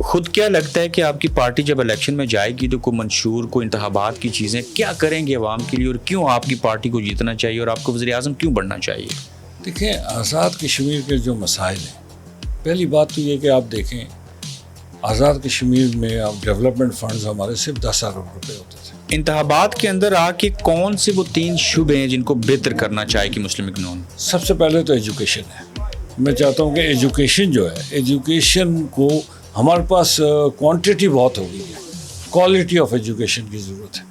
خود کیا لگتا ہے کہ آپ کی پارٹی جب الیکشن میں جائے گی تو کوئی منشور، کوئی انتخابات کی چیزیں کیا کریں گے عوام کے لیے، اور کیوں آپ کی پارٹی کو جیتنا چاہیے اور آپ کو وزیر اعظم کیوں بننا چاہیے؟ دیکھیں آزاد کشمیر کے جو مسائل ہیں، پہلی بات تو یہ کہ آپ دیکھیں آزاد کشمیر میں اب ڈیولپمنٹ فنڈز ہمارے صرف 10 ارب روپے ہوتے تھے۔ انتخابات کے اندر آ کے کون سے وہ 3 شعبے ہیں جن کو بہتر کرنا چاہے گی مسلم لیگ نون؟ سب سے پہلے تو ایجوکیشن ہے۔ میں چاہتا ہوں کہ ایجوکیشن جو ہے، ایجوکیشن کو ہمارے پاس کوانٹٹی بہت ہو گئی ہے، کوالٹی آف ایجوکیشن کی ضرورت ہے۔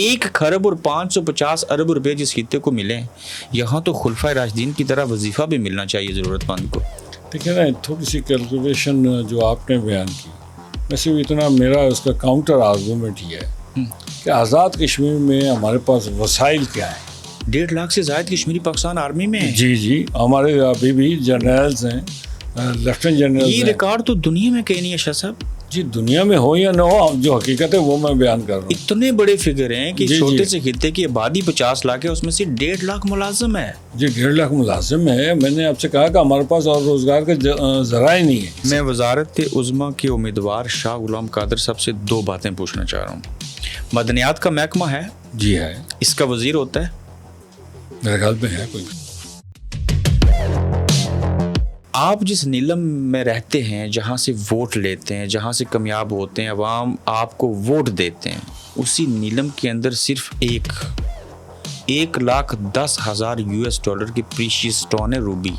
1 کھرب اور 550 ارب روپے جس خطے کو ملے ہیں، یہاں تو خلفائے راشدین کی طرح وظیفہ بھی ملنا چاہیے ضرورت مند کو۔ دیکھیں نا، تھوڑی سی کیلکولیشن جو آپ نے بیان کی، میں صرف اتنا، میرا اس کا کاؤنٹر آرگومنٹ یہ ہے کہ آزاد کشمیر میں ہمارے پاس وسائل کیا ہیں۔ 1.5 لاکھ سے زائد کشمیری پاکستان آرمی میں ہیں۔ جی ہمارے ابھی بھی جنرلز ہیں، لیفٹنٹ جنرل یہ ریکارڈ تو دنیا میں کہیں نہیں ہے شاہ صاحب۔ جی دنیا میں ہو یا نہ ہو، جو حقیقت ہے وہ میں بیان کر رہا ہوں۔ اتنے بڑے فگر ہیں کہ جی چھوٹے سے خطے کی آبادی 50 لاکھ ہے، اس میں سے 1.5 لاکھ ملازم ہے۔ جی 1.5 لاکھ ملازم ہے۔ میں نے آپ سے کہا کہ ہمارے پاس اور روزگار کے ذرائع نہیں ہیں۔ میں وزارت عظمیٰ کے امیدوار شاہ غلام قادر صاحب سے 2 باتیں پوچھنا چاہ رہا ہوں۔ مدنیات کا محکمہ ہے، جی ہے، اس کا وزیر ہوتا ہے؟ میرے خیال میں ہے کوئی۔ آپ جس نیلم میں رہتے ہیں، جہاں سے ووٹ لیتے ہیں، جہاں سے کامیاب ہوتے ہیں، عوام آپ کو ووٹ دیتے ہیں، اسی نیلم کے اندر صرف 1,10,000 $US کی پریشیس اسٹون ہے روبی،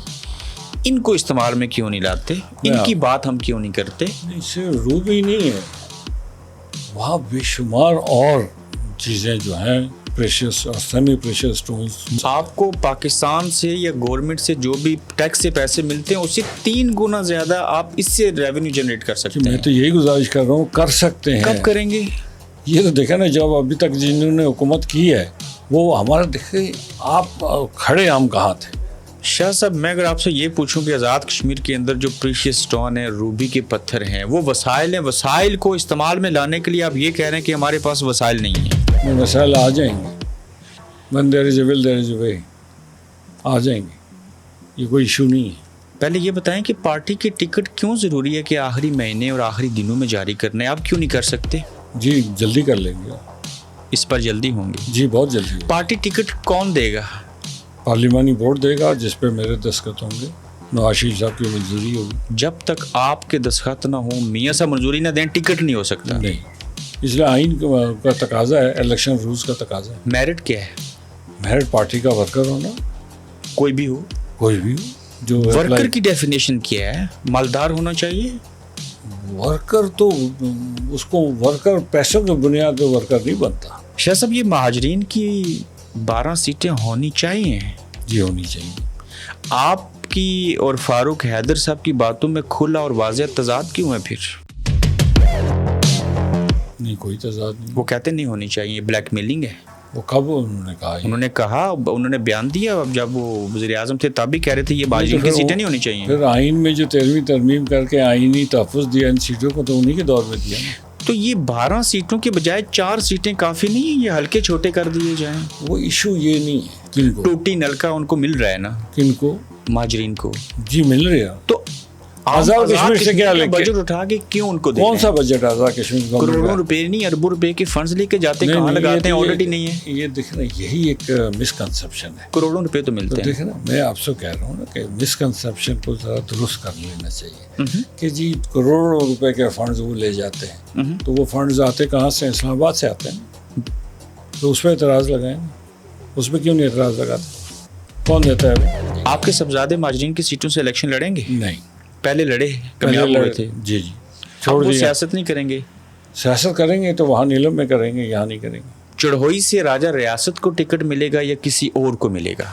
ان کو استعمال میں کیوں نہیں لاتے؟ ان کی بات ہم کیوں نہیں کرتے؟ نہیں صرف روبی نہیں ہے، وہاں بے شمار اور چیزیں جو ہیں پریشیس اور سیمی پریشیس اسٹونز۔ آپ کو پاکستان سے یا گورنمنٹ سے جو بھی ٹیکس سے پیسے ملتے ہیں، اس سے 3 گنا زیادہ آپ اس سے ریونیو جنریٹ کر سکتے میں ہیں۔ تو یہی گزارش کر رہا ہوں، کر سکتے ہیں۔ کب کریں گے؟ یہ تو دیکھیں نا، جب ابھی تک جنہوں نے حکومت کی ہے وہ ہمارا، دیکھیں آپ کھڑے ہم کہاں تھے؟ شاہ صاحب، میں اگر آپ سے یہ پوچھوں کہ آزاد کشمیر کے اندر جو پریشیس اسٹون ہے، روبی کے پتھر ہیں، وہ وسائل ہیں، وسائل کو استعمال میں لانے کے لیے آپ یہ کہہ رہے ہیں کہ ہمارے پاس وسائل نہیں ہیں۔ میں مسائل آ جائیں گے، when there is a will there is a way، آ جائیں گے، یہ کوئی ایشو نہیں ہے۔ پہلے یہ بتائیں کہ پارٹی کی ٹکٹ کیوں ضروری ہے کہ آخری مہینے اور آخری دنوں میں جاری کرنا ہے؟ آپ کیوں نہیں کر سکتے؟ جی جلدی کر لیں گے، اس پر جلدی ہوں گے؟ جی بہت جلدی۔ پارٹی ٹکٹ کون دے گا؟ پارلیمانی بورڈ دے گا، جس پہ میرے دستخط ہوں گے، نواز شریف صاحب کی منظوری ہوگی۔ جب تک آپ کے دستخط نہ ہوں، میاں صاحب منظوری نہ دیں، ٹکٹ نہیں ہو سکتا۔ نہیں، اس لیے آئین کا تقاضا ہے، الیکشن رولز کا تقاضا ہے۔ میرٹ کیا ہے؟ میرٹ پارٹی کا ورکر ہونا، کوئی بھی ہو، کوئی بھی ہو جو ورکر کی ڈیفینیشن کیا ہے؟ مالدار ہونا چاہیے؟ ورکر تو اس کو ورکر پیسوں کی بنیاد پہ ورکر نہیں بنتا۔ شاہ صاحب، یہ مہاجرین کی 12 سیٹیں ہونی چاہیے؟ جی ہونی چاہیے۔ آپ کی اور فاروق حیدر صاحب کی باتوں میں کھلا اور واضح تضاد کیوں ہے پھر؟ نہیں کوئی تضاد نہیں۔ وہ کہتے نہیں ہونی چاہیے، بلیک میلنگ ہے۔ وہ کب انہوں نے کہا؟ انہوں نے بیان دیا جب وہ وزیر اعظم تھے، تب بھی کہہ رہے تھے یہ مہاجرین کی سیٹیں نہیں ہونی چاہیے۔ پھر آئین میں جو 13ویں ترمیم کر کے آئینی تحفظ دیا ان سیٹوں کو، تو انہی کے دور میں دیا نا۔ تو یہ 12 سیٹوں کے بجائے 4 سیٹیں کافی نہیں ہیں؟ یہ ہلکے چھوٹے کر دیے جائیں؟ وہ ایشو یہ نہیں ہے۔ کن کو؟ ٹوٹی نلکا ان کو مل رہا ہے نا، کن کو؟ مہاجرین کو۔ جی مل رہے ہیں۔ تو آزاد کشمیر سے کیا لے کے بجٹ اٹھا کے کیوں ان کو دے؟ کون سا بجٹ آزاد کشمیر کا؟ کروڑوں روپے نہیں، اربوں روپے کے فنڈز لے کے جاتے، کہاں لگاتے ہیں؟ آڈٹ ہی نہیں ہے۔ یہ دیکھنا، یہی ایک مسکنسپشن ہے۔ کروڑوں روپے تو ملتے ہیں۔ دیکھنا، میں آپ سے کہہ رہا ہوں نا کہ مسکنسپشن کو ذرا درست کر لینا چاہیے کہ جی کروڑوں روپے کے فنڈز وہ لے جاتے ہیں، تو وہ فنڈز آتے کہاں سے؟ اسلام آباد سے آتے ہیں، تو اس پہ اعتراض لگائیں۔ اس پہ کیوں نہیں اعتراض لگاتے؟ کون دیتا ہے؟ آپ کے صاحبزادے مہاجرین کی سیٹوں سے الیکشن لڑیں گے؟ نہیں، پہلے لڑے، کامیاب ہوئے تھے۔ جی اب وہ سیاست نہیں کریں گے؟ سیاست کریں گے تو وہاں نیلم میں کریں گے، یہاں نہیں کریں گے۔ چڑھوئی سے راجہ ریاست کو ٹکٹ ملے گا یا کسی اور کو ملے گا؟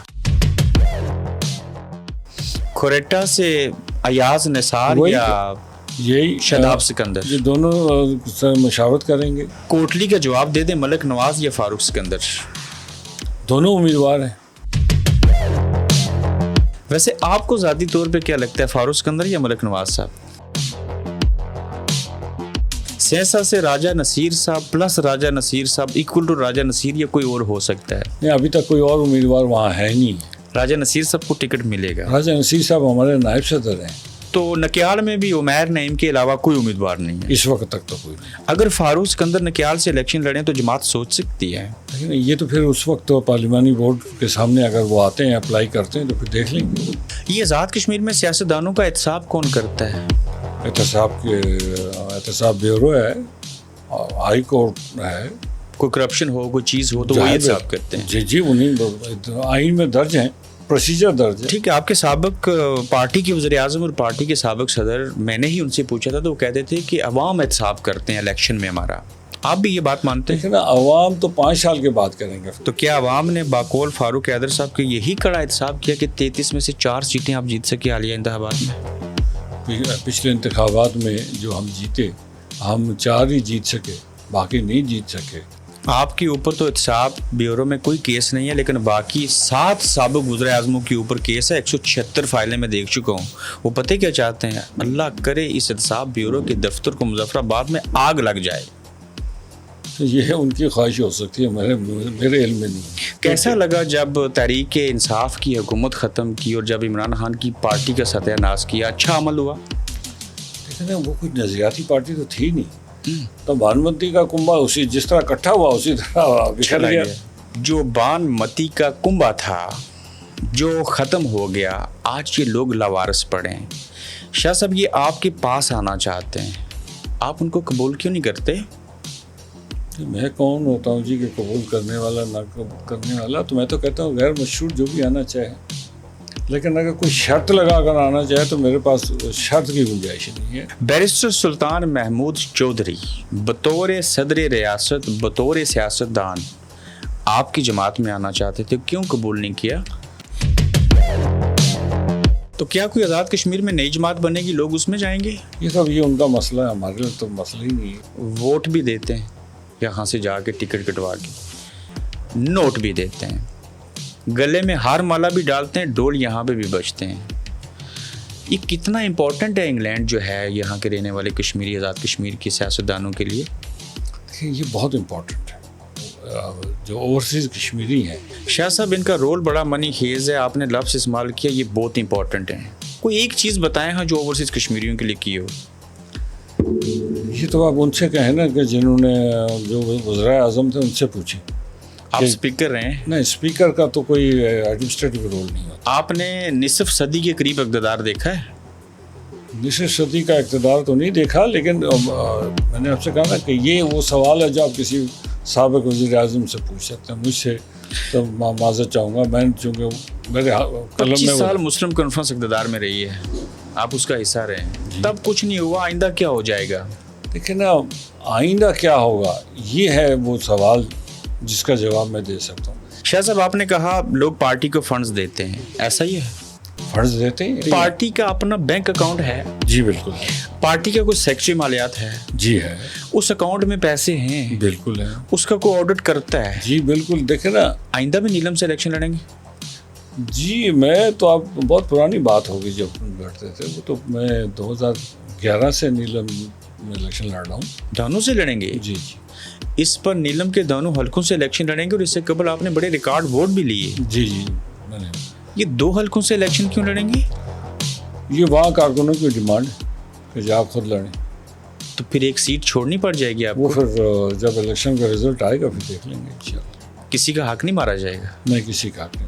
کھوریٹا سے ایاز نثار یا یہی شاداب سکندر؟ یہ دونوں مشاورت کریں گے۔ کوٹلی کا جواب دے دیں، ملک نواز یا فاروق سکندر؟ دونوں امیدوار ہیں۔ ویسے آپ کو ذاتی طور پہ کیا لگتا ہے، فاروق سکندر یا ملک نواز صاحب؟ سیسا سے راجہ نصیر صاحب پلس راجہ نصیر صاحب ایکول ٹو راجہ نصیر، یا کوئی اور ہو سکتا ہے؟ نہیں، ابھی تک کوئی اور امیدوار وہاں ہے نہیں۔ راجہ نصیر صاحب کو ٹکٹ ملے گا؟ راجہ نصیر صاحب ہمارے نائب صدر ہیں، تو نکیال میں بھی عمیر نعیم کے علاوہ کوئی امیدوار نہیں ہے اس وقت تک تو کوئی نہیں. اگر فاروق سکندر نکیال سے الیکشن لڑیں تو جماعت سوچ سکتی ہے. لیکن یہ تو پھر اس وقت تو پارلیمانی بورڈ کے سامنے اگر وہ آتے ہیں اپلائی کرتے ہیں تو پھر دیکھ لیں گے. یہ آزاد کشمیر میں سیاستدانوں کا احتساب کون کرتا ہے؟ احتساب بیورو ہے, ہائی کورٹ ہے. کوئی کرپشن ہو, کوئی چیز ہو تو وہ احتساب کرتے ہیں. جی انہیں آئین میں درج ہیں, پروسیجر درج ہے. ٹھیک ہے, آپ کے سابق پارٹی کے وزیر اعظم اور پارٹی کے سابق صدر, میں نے ہی ان سے پوچھا تھا تو وہ کہتے تھے کہ عوام احتساب کرتے ہیں الیکشن میں ہمارا. آپ بھی یہ بات مانتے ہیں؟ لیکن عوام تو 5 سال کے بعد کریں گے. تو کیا عوام نے باقول فاروق حیدر صاحب کے یہی کڑا احتساب کیا کہ 33 میں سے 4 سیٹیں آپ جیت سکے حالیہ انتخابات میں؟ پچھلے انتخابات میں جو ہم جیتے, ہم 4 ہی جیت سکے, باقی نہیں جیت سکے. آپ کے اوپر تو احتساب بیورو میں کوئی کیس نہیں ہے, لیکن باقی 7 سابق وزراء اعظموں کے اوپر کیس ہے. 176 فائلیں میں دیکھ چکا ہوں. وہ پتہ کیا چاہتے ہیں؟ اللہ کرے اس احتساب بیورو کے دفتر کو مظفر آباد میں آگ لگ جائے. یہ ان کی خواہش ہو سکتی ہے, میرے علم میں نہیں. کیسا لگا جب تحریک انصاف کی حکومت ختم کی اور جب عمران خان کی پارٹی کا ستیہ ناز کیا؟ اچھا عمل ہوا؟ لیکن وہ کوئی نظریاتی پارٹی تو تھی نہیں. تو بان متی کا کنبہ اسی جس طرح اکٹھا ہوا اسی طرح بکھر گیا. جو بان متی کا کنبہ تھا جو ختم ہو گیا, آج یہ لوگ لاوارث پڑے ہیں. شاہ صاحب یہ آپ کے پاس آنا چاہتے ہیں, آپ ان کو قبول کیوں نہیں کرتے؟ میں کون ہوتا ہوں جی کہ قبول کرنے والا نہ کرنے والا. تو میں تو کہتا ہوں غیر مشروط جو بھی آنا چاہے, لیکن اگر کوئی شرط لگا کر آنا چاہے تو میرے پاس شرط کی گنجائش نہیں ہے. بیرسٹر سلطان محمود چودھری بطور صدر ریاست, بطور سیاستدان آپ کی جماعت میں آنا چاہتے تھے, کیوں قبول نہیں کیا؟ تو کیا کوئی آزاد کشمیر میں نئی جماعت بنے گی, لوگ اس میں جائیں گے؟ یہ سب یہ ان کا مسئلہ ہے, ہمارے لیے تو مسئلہ ہی نہیں ہے. ووٹ بھی دیتے ہیں یہاں سے جا کے ٹکٹ کٹوا کے, نوٹ بھی دیتے ہیں, گلے میں ہار مالا بھی ڈالتے ہیں, ڈول یہاں پہ بھی بجتے ہیں. یہ کتنا امپورٹنٹ ہے انگلینڈ جو ہے یہاں کے رہنے والے کشمیری, آزاد کشمیر کے سیاستدانوں کے لیے؟ یہ بہت امپورٹنٹ ہے. جو اوورسیز کشمیری ہیں, شاہ صاحب ان کا رول بڑا منی خیز ہے. آپ نے لفظ استعمال کیا یہ بہت امپورٹنٹ ہیں. کوئی ایک چیز بتائیں ہاں جو اوورسیز کشمیریوں کے لیے کی ہو. یہ تو آپ ان سے کہیں نا کہ جنہوں نے جو وزراء اعظم تھے ان سے پوچھیں. آپ اسپیکر رہے ہیں؟ نہیں, اسپیکر کا تو کوئی ایڈمنسٹریٹو رول نہیں ہوتا. آپ نے نصف صدی کے قریب اقتدار دیکھا ہے؟ نصف صدی کا اقتدار تو نہیں دیکھا, لیکن میں نے آپ سے کہا نا کہ یہ وہ سوال ہے جو آپ کسی سابق وزیر اعظم سے پوچھ سکتے ہیں. مجھ سے تو معذرت چاہوں گا, میں چونکہ میرے قلم 25 میں سال مسلم کانفرنس اقتدار میں رہی ہے, آپ اس کا حصہ رہے ہیں, تب کچھ نہیں ہوا, آئندہ کیا ہو جائے گا؟ دیکھیں نا, آئندہ کیا ہوگا یہ ہے وہ سوال جس کا جواب میں دے سکتا ہوں. شاہ صاحب آپ نے کہا لوگ پارٹی کو فنڈز دیتے ہیں, ایسا ہی ہے؟ فنڈز دیتے ہیں. پارٹی کا اپنا بینک اکاؤنٹ ہے؟ جی بالکل. پارٹی کا کوئی سیکٹری مالیات ہے؟ جی ہے. اس اکاؤنٹ میں پیسے ہیں؟ بالکل ہے. اس کا کوئی آڈٹ کرتا ہے؟ جی بالکل. دیکھیں نا, آئندہ بھی نیلم سے الیکشن لڑیں گے؟ جی میں تو آپ بہت پرانی بات ہوگی جب بیٹھتے تھے, وہ تو میں 2011 سے نیلم میں الیکشن لڑ رہا ہوں. دانوں سے لڑیں گے؟ جی جی. اس پر نیلم کے دونوں حلقوں سے الیکشن لڑیں گے, اور اس سے قبل آپ نے بڑے ریکارڈ ووٹ بھی لیے. جی جی میں نے. یہ 2 حلقوں سے الیکشن کیوں لڑیں گے؟ یہ وہاں کارکنوں کی ڈیمانڈ ہے کہ آپ خود لڑیں. تو پھر ایک سیٹ چھوڑنی پڑ جائے گی آپ وہ کو. پھر جب الیکشن کا رزلٹ آئے گا پھر دیکھ لیں گے انشاءاللہ. کسی کا حق نہیں مارا جائے گا؟ نہیں, کسی کا حق نہیں.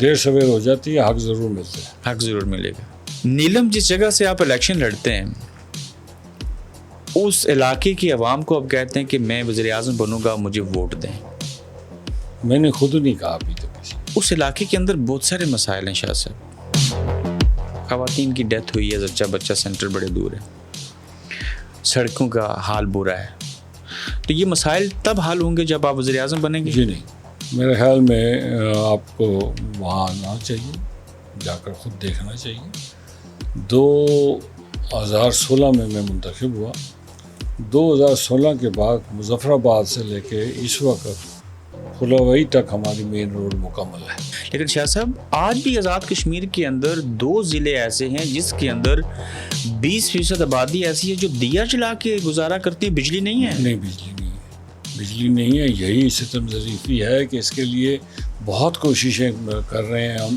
دیر سویر ہو جاتی ہے, حق ضرور ملتا ہے. حق ضرور ملے گا. نیلم جس جگہ سے آپ الیکشن لڑتے ہیں اس علاقے کی عوام کو اب کہتے ہیں کہ میں وزیر اعظم بنوں گا, مجھے ووٹ دیں. میں نے خود نہیں کہا ابھی تک کسی. اس علاقے کے اندر بہت سارے مسائل ہیں شاہ صاحب. خواتین کی ڈیتھ ہوئی ہے, زچہ بچہ سینٹر بڑے دور ہے, سڑکوں کا حال برا ہے. تو یہ مسائل تب حل ہوں گے جب آپ وزیر اعظم بنیں گے؟ جی نہیں, میرے خیال میں آپ کو وہاں آنا چاہیے, جا کر خود دیکھنا چاہیے. 2016 میں منتخب ہوا. 2016 کے بعد مظفر آباد سے لے کے اس وقت کھلاوئی تک ہماری مین روڈ مکمل ہے. لیکن شاہ صاحب آج بھی آزاد کشمیر کے اندر 2 ضلع ایسے ہیں جس کے اندر 20% آبادی ایسی ہے جو دیا جلا کے گزارا کرتے ہیں, بجلی نہیں ہے. نہیں, بجلی نہیں ہے. بجلی نہیں ہے. یہی ستم ظریفی ہے کہ اس کے لیے بہت کوششیں کر رہے ہیں ہم